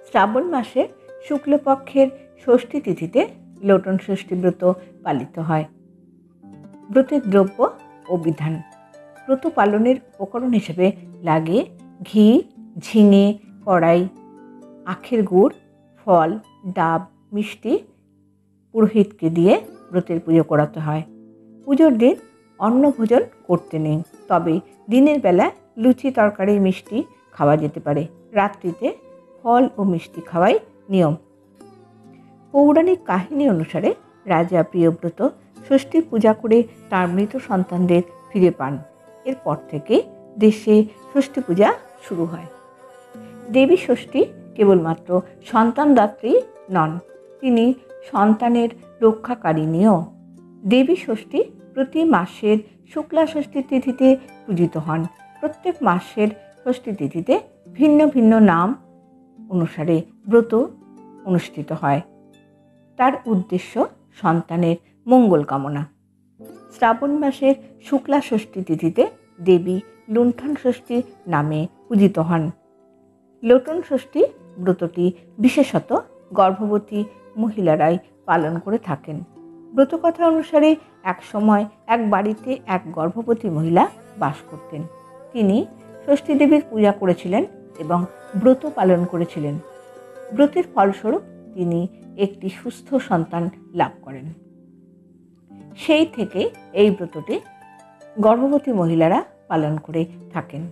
শ্রাবণ মাসের শুক্লপক্ষের ষষ্ঠী তিথিতে লোটন ষষ্ঠী ব্রত পালিত হয়। ব্রতের দ্রব্য ও বিধান। ব্রত পালনের উপকরণ হিসেবে লাগে ঘি, ঝিঙে, কড়াই, আখের গুড়, ফল, ডাব, মিষ্টি। পুরোহিতকে দিয়ে ব্রতের পুজো করাতে হয়। পুজোর দিন অন্ন ভোজন করতে নেই, তবে দিনের বেলা লুচি, তরকারি, মিষ্টি খাওয়া যেতে পারে। রাত্রিতে ফল ও মিষ্টি খাওয়াই নিয়ম। পৌরাণিক কাহিনী অনুসারে রাজা প্রিয়ব্রত ষষ্ঠী পূজা করে তার মৃত সন্তানদের ফিরে পান। এরপর থেকে দেশে ষষ্ঠী পূজা শুরু হয়। দেবী ষষ্ঠী কেবলমাত্র সন্তানদাত্রী নন, তিনি সন্তানের রক্ষাকারিণীও। দেবী ষষ্ঠী প্রতি মাসের শুক্লা ষষ্ঠী তিথিতে পূজিত হন। প্রত্যেক মাসের ষষ্ঠী তিথিতে ভিন্ন ভিন্ন নাম অনুসারে ব্রত অনুষ্ঠিত হয়। তার উদ্দেশ্য সন্তানের মঙ্গল কামনা। শ্রাবণ মাসের শুক্লা ষষ্ঠী তিথিতে দেবী লুণ্ঠন ষষ্ঠী নামে পূজিত হন। লোটন ষষ্ঠী ব্রতটি বিশেষত গর্ভবতী মহিলারাই পালন করে থাকেন। ব্রতকথা অনুসারে এক সময় এক বাড়িতে এক গর্ভবতী মহিলা বাস করতেন। তিনি ষষ্ঠী দেবীর পূজা করেছিলেন এবং ব্রত পালন করেছিলেন। ব্রতের ফলস্বরূপ তিনি একটি সুস্থ সন্তান লাভ করেন। সেই থেকে এই ব্রতটি গর্ভবতী মহিলারা পালন করে থাকেন।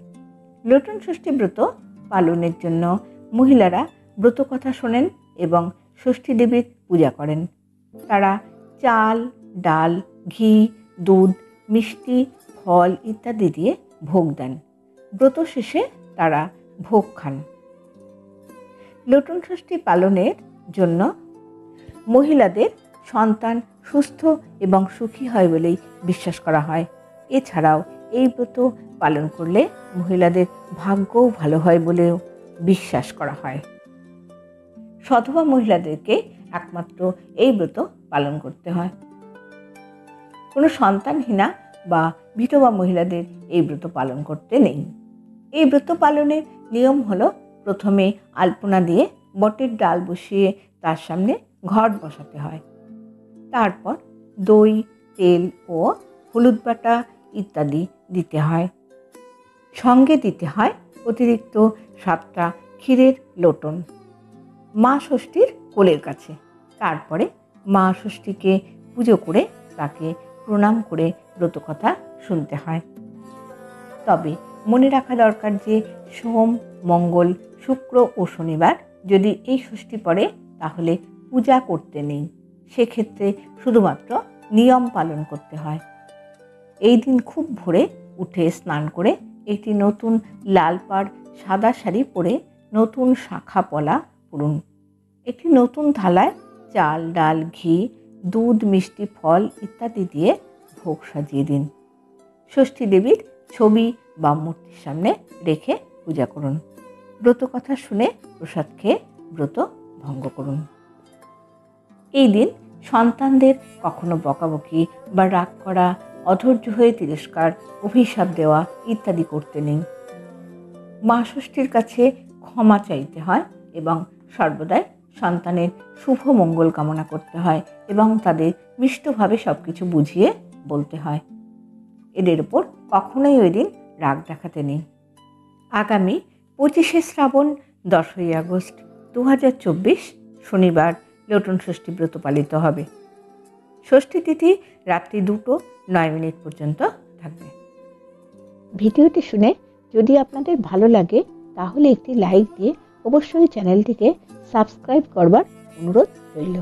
লোটন ষষ্ঠী ব্রত পালনের জন্য মহিলারা ব্রতকথা শোনেন এবং ষষ্ঠী দেবীর পূজা করেন। তারা চাল, ডাল, ঘি, দুধ, মিষ্টি, ফল ইত্যাদি দিয়ে ভোগ দেন। ব্রত শেষে তারা ভোগ খান। লোটন ষষ্ঠী পালনের জন্য মহিলাদের সন্তান সুস্থ এবং সুখী হয় বলেই বিশ্বাস করা হয়। এছাড়াও এই ব্রত পালন করলে মহিলাদের ভাগ্যও ভালো হয় বলেও বিশ্বাস করা হয়। সধবা মহিলাদেরকে একমাত্র এই ব্রত পালন করতে হয়। কোনো সন্তানহীনা বা বিধবা মহিলাদের এই ব্রত পালন করতে নেই। এই ব্রত পালনের নিয়ম হলো, প্রথমে আলপনা দিয়ে বটের ডাল বসিয়ে তার সামনে ঘট বসাতে হয়। তারপর দই, তেল ও হলুদ বাটা ইত্যাদি দিতে হয়। সঙ্গে দিতে হয় অতিরিক্ত 7টা ক্ষীরের লোটন মা ষষ্ঠীর কোলের কাছে। তারপরে মা ষষ্ঠীকে পুজো করে তাকে প্রণাম করে ব্রতকথা শুনতে হয়। তবে মনে রাখা দরকার যে সোম, মঙ্গল, শুক্র ও শনিবার যদি এই ষষ্ঠী পড়ে তাহলে পূজা করতে নেই। সেক্ষেত্রে শুধুমাত্র নিয়ম পালন করতে হয়। এই দিন খুব ভোরে উঠে স্নান করে একটি নতুন লাল পাড় সাদা শাড়ি পরে নতুন শাখা পলা পরুন। একটি নতুন থালায় চাল, ডাল, ঘি, দুধ, মিষ্টি, ফল ইত্যাদি দিয়ে ভোগ সাজিয়ে দিন। ষষ্ঠী দেবীর ছবি বা মূর্তির সামনে রেখে পূজা করুন। ব্রতকথা শুনে প্রসাদ খেয়ে ব্রত ভঙ্গ করুন। এই দিন সন্তানদের কখনো বকাবকি বা রাগ করা, অধৈর্য হয়ে তিরস্কার, অভিশাপ দেওয়া ইত্যাদি করতে নেই। মা ষষ্ঠীর কাছে ক্ষমা চাইতে হয় এবং সর্বদাই সন্তানের শুভ মঙ্গল কামনা করতে হয় এবং তাদের মিষ্টভাবে সব কিছু বুঝিয়ে বলতে হয়। এদের উপর কখনোই ওই দিন রাগ দেখাতে নেই। আগামী 25শে শ্রাবণ 10ই আগস্ট 2024 শনিবার লোটন ষষ্ঠী ব্রত পালিত হবে। ষষ্ঠী তিথি রাত্রি 2:09 পর্যন্ত থাকবে। ভিডিওটি শুনে যদি আপনাদের ভালো লাগে তাহলে একটি লাইক দিয়ে অবশ্যই চ্যানেলটিকে সাবস্ক্রাইব করবার অনুরোধ রইল।